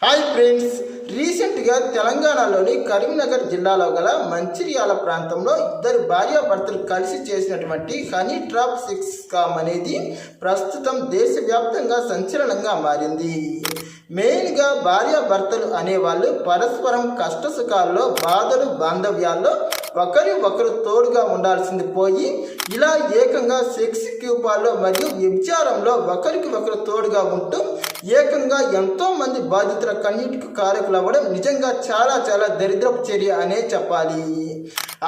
Hi friends, రీసెంట్గా తెలంగాణలోని కరీంనగర్ జిల్లాలో గల మంచిర్యాల ప్రాంతంలో ఇద్దరు భార్యాభర్తలు కలిసి చేసినటువంటి హనీ ట్రాప్ సెక్స్ స్కామ్ అనేది ప్రస్తుతం దేశవ్యాప్తంగా సంచలనంగా మారింది. మెయిన్గా భార్యాభర్తలు అనేవాళ్ళు పరస్పరం కష్టసుఖాల్లో, బాధలు, బాంధవ్యాల్లో ఒకరి ఒకరు తోడుగా ఉండాల్సింది పోయి ఇలా ఏకంగా సెక్స్ క్యూపాల్లో మరియు వ్యభిచారంలో ఒకరికి ఒకరు తోడుగా ఉంటూ ఏకంగా ఎంతో మంది బాధితుల కన్నీటికి కారకులు అవ్వడం నిజంగా చాలా చాలా దరిద్రపు చర్య అనే చెప్పాలి.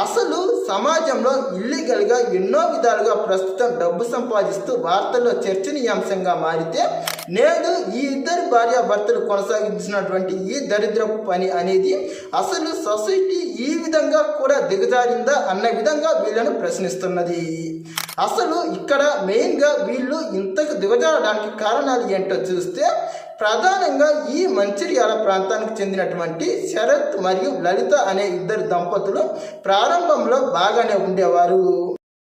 అసలు సమాజంలో ఇల్లీగల్గా ఎన్నో విధాలుగా ప్రస్తుతం డబ్బు సంపాదిస్తూ వార్తల్లో చర్చనీయాంశంగా మారితే నేడు ఈ ఇద్దరు భార్యాభర్తలు కొనసాగించినటువంటి ఈ దరిద్రపు పని అనేది అసలు సొసైటీ ఈ విధంగా కూడా దిగజారిందా అన్న విధంగా వీళ్ళను ప్రశ్నిస్తున్నది. అసలు ఇక్కడ మెయిన్గా వీళ్ళు ఇంతకు దిగజారడానికి కారణాలు ఏంటో చూస్తే ప్రధానంగా ఈ మంచిర్యాల ప్రాంతానికి చెందినటువంటి శరత్ మరియు లలిత అనే ఇద్దరు దంపతులు ప్రారంభంలో బాగానే ఉండేవారు.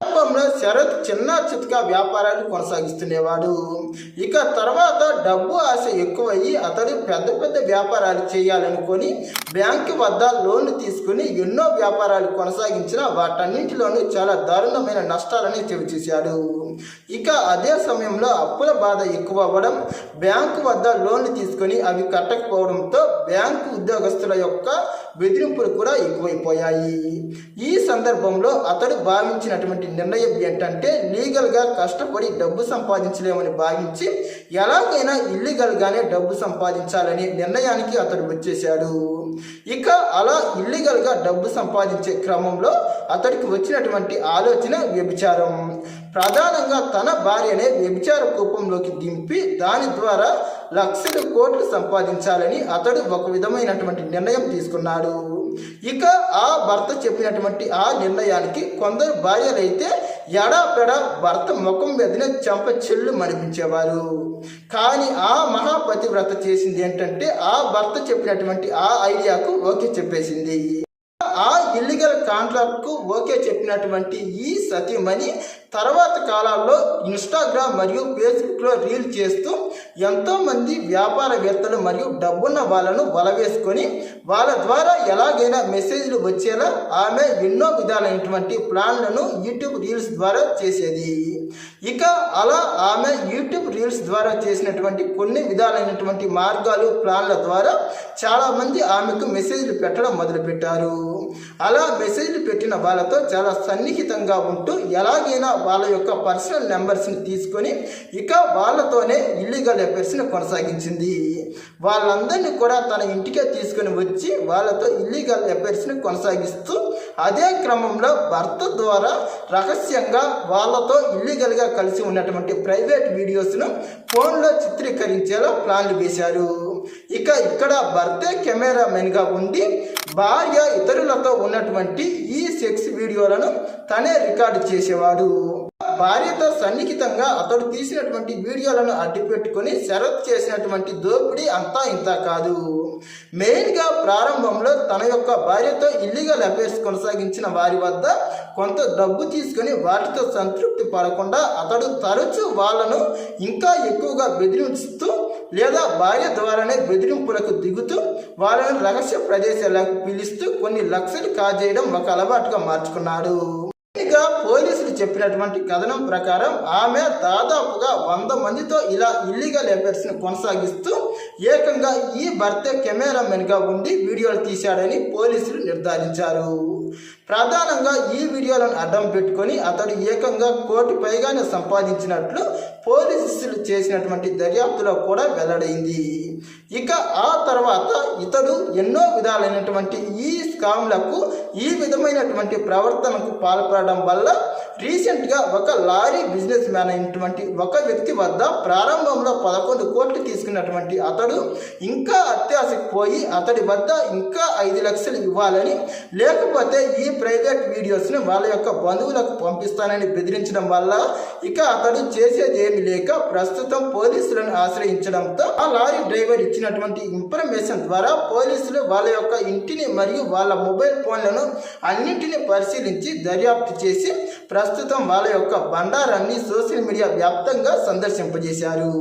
ప్రారంభంలో శరత్ చిన్న చితక వ్యాపారాలు కొనసాగిస్తుండేవాడు. ఇక తర్వాత డబ్బు ఆశ ఎక్కువయ్యి అతడు పెద్ద పెద్ద వ్యాపారాలు చేయాలనుకొని బ్యాంకు వద్ద లోన్లు తీసుకుని ఎన్నో వ్యాపారాలు కొనసాగించిన వాటన్నింటిలోనూ చాలా దారుణమైన నష్టాలని చవిచూశాడు. ఇక అదే సమయంలో అప్పుల బాధ ఎక్కువ అవ్వడం, బ్యాంకు వద్ద లోన్లు తీసుకొని అవి కట్టకపోవడంతో బ్యాంకు ఉద్యోగస్తుల యొక్క బెదిరింపులు కూడా ఎక్కువైపోయాయి. ఈ సందర్భంలో అతడు భావించినటువంటి నిర్ణయం ఏంటంటే లీగల్గా కష్టపడి డబ్బు సంపాదించలేమని భావించి ఎలాగైనా ఇల్లీగల్గానే డబ్బు సంపాదించాలనే నిర్ణయానికి అతడు వచ్చేశాడు. ఇక అలా ఇల్లీగల్గా డబ్బు సంపాదించే క్రమంలో అతడికి వచ్చినటువంటి ఆలోచన వ్యభిచారం. ప్రధానంగా తన భార్యనే వ్యభిచార కూపంలోకి దింపి దాని ద్వారా లక్షలు కోట్లు సంపాదించాలని అతడు ఒక విధమైనటువంటి నిర్ణయం తీసుకున్నాడు. ఇక ఆ భర్త చెప్పినటువంటి ఆ నిర్ణయానికి కొందరు భార్యలైతే ఎడాపెడా భర్త ముఖం మీదనే చెంప చెల్లు మనిపించేవారు. కానీ ఆ మహాపతివ్రత చేసింది ఏంటంటే ఆ భర్త చెప్పినటువంటి ఆ ఐడియాకు ఓకే చెప్పేసింది. ఆ ఇల్లీగల్ కాంట్రాక్ట్కు ఓకే చెప్పినటువంటి ఈ సతీమణి తర్వాత కాలాల్లో ఇన్స్టాగ్రామ్ మరియు ఫేస్బుక్లో రీల్ చేస్తూ ఎంతోమంది వ్యాపారవేత్తలు మరియు డబ్బున్న వాళ్ళను వలవేసుకొని వాళ్ళ ద్వారా ఎలాగైనా మెసేజ్లు వచ్చేలా ఆమె ఎన్నో విధాలైనటువంటి ప్లాన్లను యూట్యూబ్ రీల్స్ ద్వారా చేసేది. ఇక అలా ఆమె యూట్యూబ్ రీల్స్ ద్వారా చేసినటువంటి కొన్ని విధాలైనటువంటి మార్గాలు, ప్లాన్ల ద్వారా చాలామంది ఆమెకు మెసేజ్లు పెట్టడం మొదలుపెట్టారు. అలా మెసేజ్లు పెట్టిన వాళ్ళతో చాలా సన్నిహితంగా ఉంటూ ఎలాగైనా వాళ్ళ యొక్క పర్సనల్ నెంబర్స్ని తీసుకొని ఇక వాళ్ళతోనే ఇల్లీగల్ అఫైర్స్ని కొనసాగించింది. వాళ్ళందరినీ కూడా తన ఇంటికే తీసుకొని వచ్చి వాళ్ళతో ఇల్లీగల్ అఫైర్స్ని కొనసాగిస్తూ అదే క్రమంలో భర్త ద్వారా రహస్యంగా వాళ్ళతో ఇల్లీగల్గా కలిసి ఉన్నటువంటి ప్రైవేట్ వీడియోస్ను ఫోన్లో చిత్రీకరించేలా ప్లాన్లు వేశారు. ఇక ఇక్కడ భర్తే కెమెరామెన్గా ఉండి భార్య ఇతరులతో ఉన్నటువంటి ఈ సెక్స్ వీడియోలను తనే రికార్డు చేసేవాడు. భార్యతో సన్నిహితంగా అతడు తీసినటువంటి వీడియోలను అడ్డుపెట్టుకుని శరత్ చేసినటువంటి దోపిడీ అంతా ఇంత కాదు. మెయిన్గా ప్రారంభంలో తన యొక్క భార్యతో ఇల్లీగల్ అఫైర్స్ కొనసాగించిన వారి వద్ద కొంత డబ్బు తీసుకుని వాటితో సంతృప్తి పడకుండా అతడు తరచూ వాళ్ళను ఇంకా ఎక్కువగా బెదిరిస్తూ లేదా భార్య ద్వారానే బెదిరింపులకు దిగుతూ వాళ్ళను రహస్య ప్రదేశాలకు పిలుస్తూ కొన్ని లక్షలు కాజేయడం ఒక అలవాటుగా మార్చుకున్నాడు. ఇక పోలీసులు చెప్పినటువంటి కథనం ప్రకారం ఆమె దాదాపుగా 100 మందితో ఇలా ఇల్లీగల్ అఫైర్స్ని కొనసాగిస్తూ ఏకంగా ఈ భర్తే కెమెరామెన్గా ఉండి వీడియోలు తీశాడని పోలీసులు నిర్ధారించారు. ప్రధానంగా ఈ వీడియోలను అడ్డం పెట్టుకొని అతడు ఏకంగా 1 కోటి పైగానే సంపాదించినట్లు పోలీసులు చేసినటువంటి దర్యాప్తులో కూడా వెల్లడైంది. ఇక ఆ తర్వాత ఇతడు ఎన్నో విధాలైనటువంటి ఈ స్కామ్లకు ఈ విధమైనటువంటి ప్రవర్తనకు పాల్పడడం వల్ల రీసెంట్గా ఒక లారీ బిజినెస్ మ్యాన్ అయినటువంటి ఒక వ్యక్తి వద్ద ప్రారంభంలో 11 కోట్లు తీసుకున్నటువంటి అతడు ఇంకా అత్యాశకు పోయి అతడి వద్ద ఇంకా 5 లక్షలు ఇవ్వాలని, లేకపోతే ఈ ప్రైవేట్ వీడియోస్ని వాళ్ళ యొక్క బంధువులకు పంపిస్తానని బెదిరించడం వల్ల ఇక అతడు చేసేది ఏమి లేక ప్రస్తుతం పోలీసులను ఆశ్రయించడంతో ఆ లారీ డ్రైవర్ ఇచ్చినటువంటి ఇన్ఫర్మేషన్ ద్వారా పోలీసులు వాళ్ళ యొక్క ఇంటిని మరియు వాళ్ళ మొబైల్ ఫోన్లను అన్నింటినీ పరిశీలించి దర్యాప్తు చేసి ప్రస్తుతం వాళ్ళ యొక్క బండారాన్ని సోషల్ మీడియా వ్యాప్తంగా సందర్శింపజేశారు.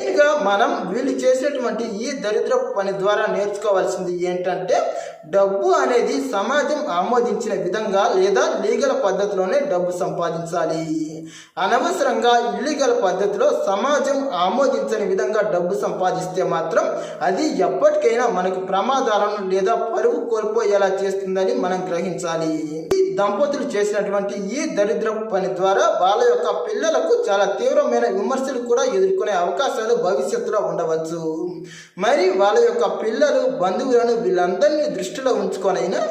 ఇంకా మనం వీళ్ళు చేసినటువంటి ఈ దరిద్ర పని ద్వారా నేర్చుకోవాల్సింది ఏంటంటే, డబ్బు అనేది సమాజం ఆమోదించిన విధంగా లేదా లీగల్ పద్ధతిలోనే డబ్బు సంపాదించాలి. అనవసరంగా ఇల్లీగల్ పద్ధతిలో సమాజం ఆమోదించని విధంగా డబ్బు సంపాదిస్తే మాత్రం అది ఎప్పటికైనా మనకు ప్రమాదాలను లేదా పరువు కోల్పోయేలా చేస్తుందని మనం గ్రహించాలి. దంపతులు చేసినటువంటి ఈ దరిద్ర పని ద్వారా వాళ్ళ యొక్క పిల్లలకు చాలా తీవ్రమైన విమర్శలు కూడా ఎదుర్కొనే అవకాశాలు భవిష్యత్తులో ఉండవచ్చు. మరి వాళ్ళ యొక్క పిల్లలు, బంధువులను వీళ్ళందరినీ దృష్టిలో ఉంచుకొనైనా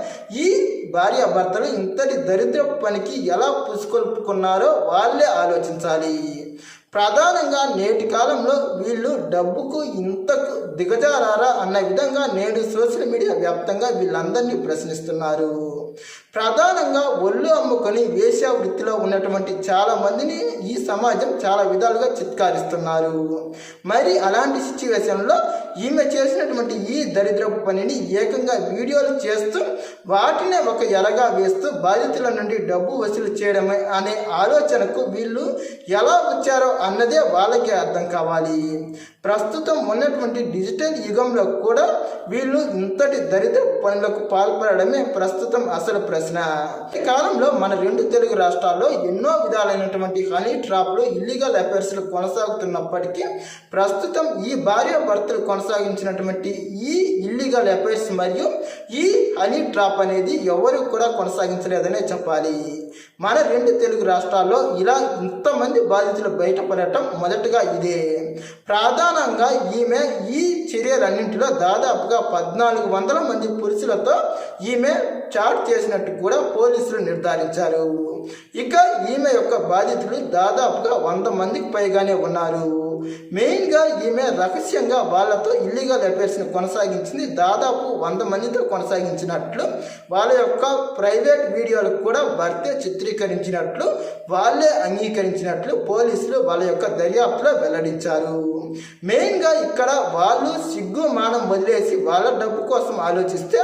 ఈ భార్యాభర్తలు ఇంతటి దరిద్ర పనికి ఎలా పుసుకొల్పుకున్నారో వాళ్ళే ఆలోచించాలి. ప్రధానంగా నేటి కాలంలో వీళ్ళు డబ్బుకు ఇంతకు దిగజారారా అన్న విధంగా నేడు సోషల్ మీడియా వ్యాప్తంగా వీళ్ళందరినీ ప్రశ్నిస్తున్నారు. ప్రధానంగా ఒళ్ళు అమ్ముకొని వేశ్యా వృత్తిలో ఉన్నటువంటి చాలా మందిని ఈ సమాజం చాలా విధాలుగా చిత్కారిస్తున్నారు. మరి అలాంటి సిచ్యువేషన్లో ఈమె చేసినటువంటి ఈ దరిద్రపు పనిని ఏకంగా వీడియోలు చేస్తూ వాటినే ఒక ఎరగా వేస్తూ బాధితుల నుండి డబ్బు వసూలు చేయడమే అనే ఆలోచనకు వీళ్ళు ఎలా వచ్చారో అన్నదే వాళ్ళకే అర్థం కావాలి. ప్రస్తుతం ఉన్నటువంటి డిజిటల్ యుగంలో కూడా వీళ్ళు ఇంతటి దరిద్ర పనులకు పాల్పడమే ప్రస్తుతం అసలు ప్రశ్న. ఈ కాలంలో మన 2 తెలుగు రాష్ట్రాల్లో ఎన్నో విధాలైనటువంటి హనీ ట్రాప్లు, ఇల్లీగల్ అఫైర్స్లు కొనసాగుతున్నప్పటికీ ప్రస్తుతం ఈ భార్యాభర్తలు కొనసాగించినటువంటి ఈ ఇల్లీగల్ అఫైర్స్ మరియు ఈ హనీ ట్రాప్ అనేది ఎవరు కూడా కొనసాగించలేదనే చెప్పాలి. మన 2 తెలుగు రాష్ట్రాల్లో ఇలా ఇంతమంది బాధితులు బయటపడటం మొదటగా ఇదే. ప్రధానంగా ఈమె ఈ చర్యలన్నింటిలో దాదాపుగా 1400 మంది పురుషులతో ఈమె చాట్ చేసినట్టు కూడా పోలీసులు నిర్ధారించారు. ఇక ఈమె యొక్క బాధితులు దాదాపుగా 100 మందికి పైగానే ఉన్నారు. మెయిన్గా ఈమె రహస్యంగా వాళ్ళతో ఇల్లీగల్ అఫైర్స్ని కొనసాగించింది. దాదాపు 100 మందితో కొనసాగించినట్లు, వాళ్ళ యొక్క ప్రైవేట్ వీడియోలకు కూడా భర్తే చిత్రీకరించినట్లు వాళ్ళే అంగీకరించినట్లు పోలీసులు వాళ్ళ యొక్క దర్యాప్తులో వెల్లడించారు. మెయిన్గా ఇక్కడ వాళ్ళు సిగ్గు మానం వదిలేసి వాళ్ళ డబ్బు కోసం ఆలోచిస్తే,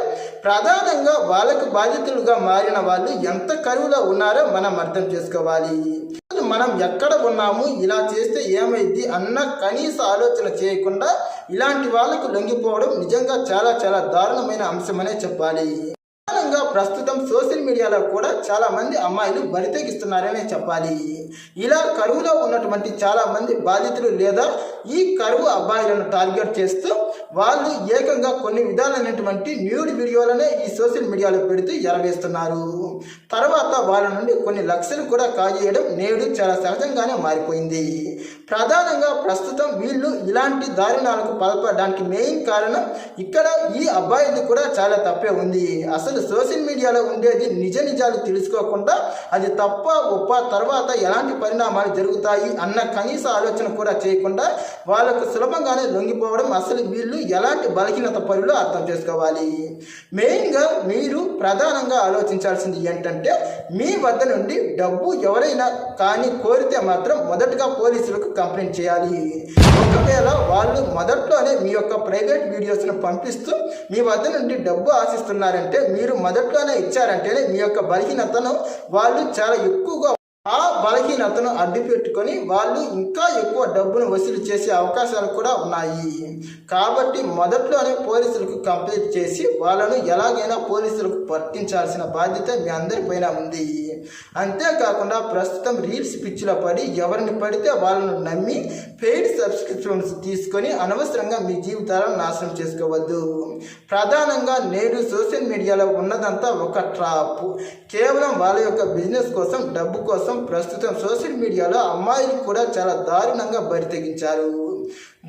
ప్రధానంగా వాళ్ళకు బాధితులుగా మారిన వాళ్ళు ఎంత కరువులో ఉన్నారో మనం అర్థం చేసుకోవాలి. మనం ఎక్కడ ఉన్నాము, ఇలా చేస్తే ఏమైంది అన్న కనీస ఆలోచన చేయకుండా ఇలాంటి వాళ్ళకు లొంగిపోవడం నిజంగా చాలా చాలా దారుణమైన అంశమనే చెప్పాలి. ప్రధానంగా ప్రస్తుతం సోషల్ మీడియాలో కూడా చాలా మంది అమ్మాయిలు బరితెగిస్తున్నారనే చెప్పాలి. ఇలా కరువులో ఉన్నటువంటి చాలా మంది బాధితులు లేదా ఈ కరువు అబ్బాయిలను టార్గెట్ చేస్తూ వాళ్ళు ఏకంగా కొన్ని విధాలైనటువంటి న్యూడ్ వీడియోలనే ఈ సోషల్ మీడియాలో పెడుతూ ఎరవేస్తున్నారు. తర్వాత వాళ్ళ నుండి కొన్ని లక్షలు కూడా కాజేయడం నేడు చాలా సహజంగానే మారిపోయింది. ప్రధానంగా ప్రస్తుతం వీళ్ళు ఇలాంటి దారుణాలకు పాల్పడడానికి మెయిన్ కారణం ఇక్కడ ఈ అబ్బాయిది కూడా చాలా తప్పే ఉంది. అసలు సోషల్ మీడియాలో ఉండేది నిజాలు తెలుసుకోకుండా అది తప్ప ఒప్ప తర్వాత ఎలాంటి పరిణామాలు జరుగుతాయి అన్న కనీస ఆలోచన కూడా చేయకుండా వాళ్ళకు సులభంగానే లొంగిపోవడం అసలు వీళ్ళు ఎలాంటి బలహీనత పరులో అర్థం చేసుకోవాలి. మెయిన్గా మీరు ప్రధానంగా ఆలోచించాల్సింది ఏంటంటే, మీ వద్ద నుండి డబ్బు ఎవరైనా కానీ కోరితే మాత్రం మొదటగా పోలీసులకు కంప్లైంట్ చేయాలి. ఒకవేళ వాళ్ళు మొదట్లోనే మీ యొక్క ప్రైవేట్ వీడియోస్ను పంపిస్తూ మీ వద్ద నుండి డబ్బు ఆశిస్తున్నారంటే, మీరు మొదట్లోనే ఇచ్చారంటేనే మీ యొక్క బలహీనతను వాళ్ళు చాలా ఎక్కువగా ఆ బలహీనతను అడ్డుపెట్టుకొని వాళ్ళు ఇంకా ఎక్కువ డబ్బును వసూలు చేసే అవకాశాలు కూడా ఉన్నాయి. కాబట్టి మొదట్లోనే పోలీసులకు కంప్లైంట్ చేసి వాళ్ళను ఎలాగైనా పోలీసులకు పట్టించాల్సిన బాధ్యత మీ అందరిపైన ఉంది. అంతేకాకుండా ప్రస్తుతం రీల్స్ పిచ్చిలో పడి ఎవరిని పడితే వాళ్ళను నమ్మి పెయిడ్ సబ్స్క్రిప్షన్స్ తీసుకొని అనవసరంగా మీ జీవితాలను నాశనం చేసుకోవద్దు. ప్రధానంగా నేడు సోషల్ మీడియాలో ఉన్నదంతా ఒక ట్రాప్. కేవలం వాళ్ళ యొక్క బిజినెస్ కోసం, డబ్బు కోసం ప్రస్తుతం సోషల్ మీడియాలో అమ్మాయిలు కూడా చాలా దారుణంగా బరితెగించారు.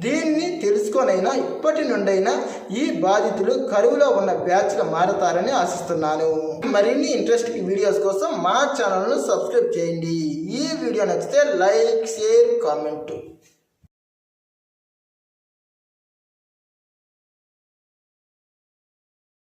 దీన్ని తెలుసుకొనైనా ఇప్పటి నుండైనా ఈ బాధితులు కరువులో ఉన్న బ్యాచ్గా మారతారని ఆశిస్తున్నాను. మరిన్ని ఇంట్రెస్టింగ్ వీడియోస్ కోసం మా ఛానల్ను సబ్స్క్రైబ్ చేయండి. ఈ వీడియో నచ్చితే లైక్, షేర్, కామెంట్.